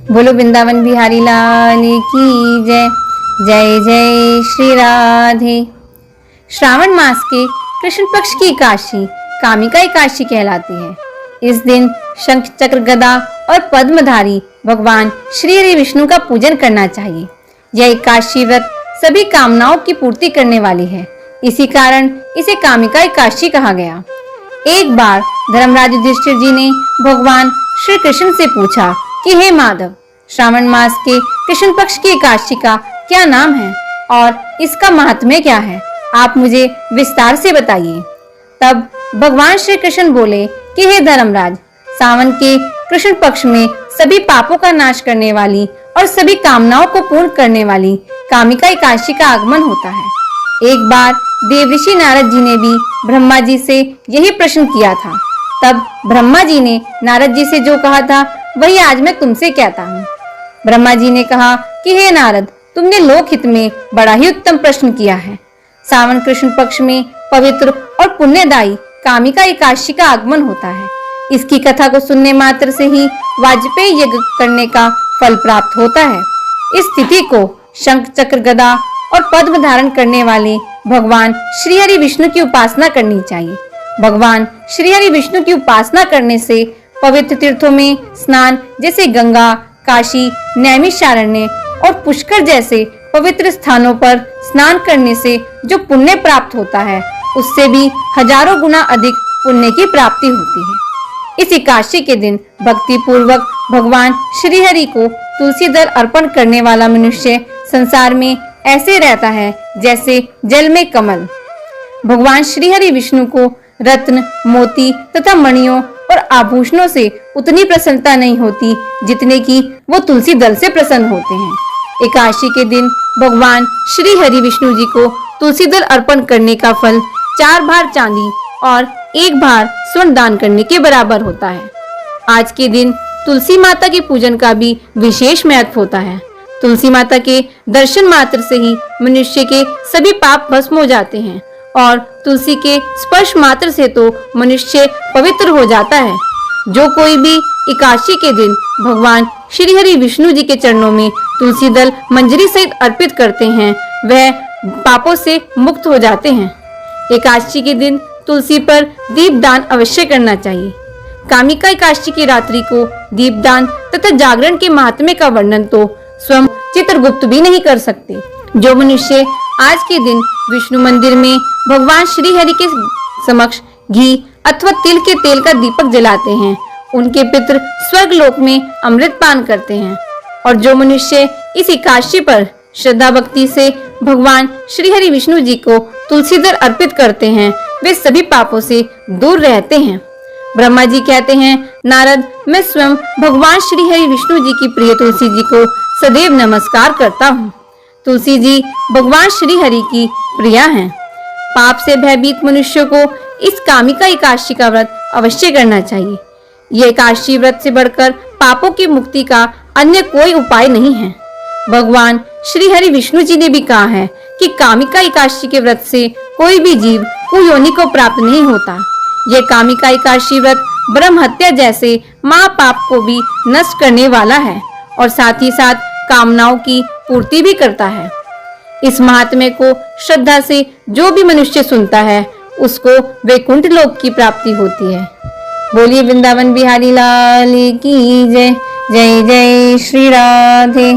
बोलो वृंदावन बिहारी लाल की जय। जय जय श्री राधे। श्रावण मास के कृष्ण पक्ष की एकादशी कामिका एकादशी कहलाती है। इस दिन शंख चक्र गदा और पद्मधारी भगवान श्री हरि विष्णु का पूजन करना चाहिए। यह एकादशी व्रत सभी कामनाओं की पूर्ति करने वाली है, इसी कारण इसे कामिका एकादशी कहा गया। एक बार धर्मराज युधिष्ठिर जी ने भगवान श्री कृष्ण से पूछा कि हे माधव, श्रावण मास के कृष्ण पक्ष की एकादशी का क्या नाम है और इसका महात्म्य क्या है, आप मुझे विस्तार से बताइए। तब भगवान श्री कृष्ण बोले कि हे धर्मराज, सावन के कृष्ण पक्ष में सभी पापों का नाश करने वाली और सभी कामनाओं को पूर्ण करने वाली कामिका एकादशी का आगमन होता है। एक बार देवऋषि नारद जी ने भी ब्रह्मा जी से यही प्रश्न किया था। तब ब्रह्मा जी ने नारद जी से जो कहा था वही आज मैं तुमसे कहता हूँ। ब्रह्मा जी ने कहा कि हे नारद, तुमने लोक हित में बड़ा ही उत्तम प्रश्न किया है। सावन कृष्ण पक्ष में पवित्र और पुण्यदायी कामिका एकादशी का आगमन होता है। इसकी कथा को सुनने मात्र से ही वाजपेयी यज्ञ करने का फल प्राप्त होता है। इस तिथि को शंख चक्र गदा और पद्म धारण करने वाले भगवान श्री हरि विष्णु की उपासना करनी चाहिए। भगवान श्री हरि विष्णु की उपासना करने से पवित्र तीर्थों में स्नान जैसे गंगा, काशी, नैमिषारण्य और पुष्कर जैसे पवित्र स्थानों पर स्नान करने से जो पुण्य प्राप्त होता है, उससे भी हजारों गुना अधिक पुण्य की प्राप्ति होती है। इस एकादशी के दिन भक्ति पूर्वक भगवान श्री हरि को तुलसी दल अर्पण करने वाला मनुष्य संसार में ऐसे रहता है जैसे जल में कमल। भगवान श्री हरि विष्णु को रत्न, मोती तथा मणियों और आभूषणों से उतनी प्रसन्नता नहीं होती जितने की वो तुलसी दल से प्रसन्न होते हैं। एकादशी के दिन भगवान श्री हरि विष्णु जी को तुलसी दल अर्पण करने का फल 4 भार चांदी और 1 भार स्वर्ण दान करने के बराबर होता है। आज के दिन तुलसी माता के पूजन का भी विशेष महत्व होता है। तुलसी माता के दर्शन मात्र से ही मनुष्य के सभी पाप भस्म हो जाते हैं और तुलसी के स्पर्श मात्र से तो मनुष्य पवित्र हो जाता है। जो कोई भी एकादशी के दिन भगवान श्री हरि विष्णु जी के चरणों में तुलसी दल मंजरी सहित अर्पित करते हैं, वह पापों से मुक्त हो जाते हैं। एकादशी के दिन तुलसी पर दीपदान अवश्य करना चाहिए। कामिका एकादशी की रात्रि को दीपदान तथा जागरण के महात्म्य का वर्णन तो स्वयं चित्रगुप्त भी नहीं कर सकते। जो मनुष्य आज के दिन विष्णु मंदिर में भगवान श्री हरि के समक्ष घी अथवा तिल के तेल का दीपक जलाते हैं, उनके पितृ स्वर्ग लोक में अमृत पान करते हैं। और जो मनुष्य इस एकादशी पर श्रद्धा भक्ति से भगवान श्री हरि विष्णु जी को तुलसी दल अर्पित करते हैं, वे सभी पापों से दूर रहते हैं। ब्रह्मा जी कहते हैं, नारद, मैं स्वयं भगवान श्री हरि विष्णु जी की प्रिय तुलसी जी को सदैव नमस्कार करता हूँ। तुलसी जी भगवान श्री हरि की प्रिया हैं। पाप से भयभीत मनुष्यों को इस कामिका एकादशी का व्रत अवश्य करना चाहिए। यह एकादशी व्रत से बढ़कर पापों की मुक्ति का अन्य कोई उपाय नहीं है। भगवान श्री हरि विष्णु जी ने भी कहा है कि कामिका एकादशी के व्रत से कोई भी जीव कुयोनि को प्राप्त नहीं होता। यह कामिका एकादशी व्रत ब्रह्म हत्या जैसे महापाप को भी नष्ट करने वाला है और साथ ही साथ कामनाओं की पूर्ति भी करता है। इस महात्म्य को श्रद्धा से जो भी मनुष्य सुनता है, उसको वैकुंठ लोक की प्राप्ति होती है। बोलिए वृंदावन बिहारी लाल की जय। जय जय श्री राधे।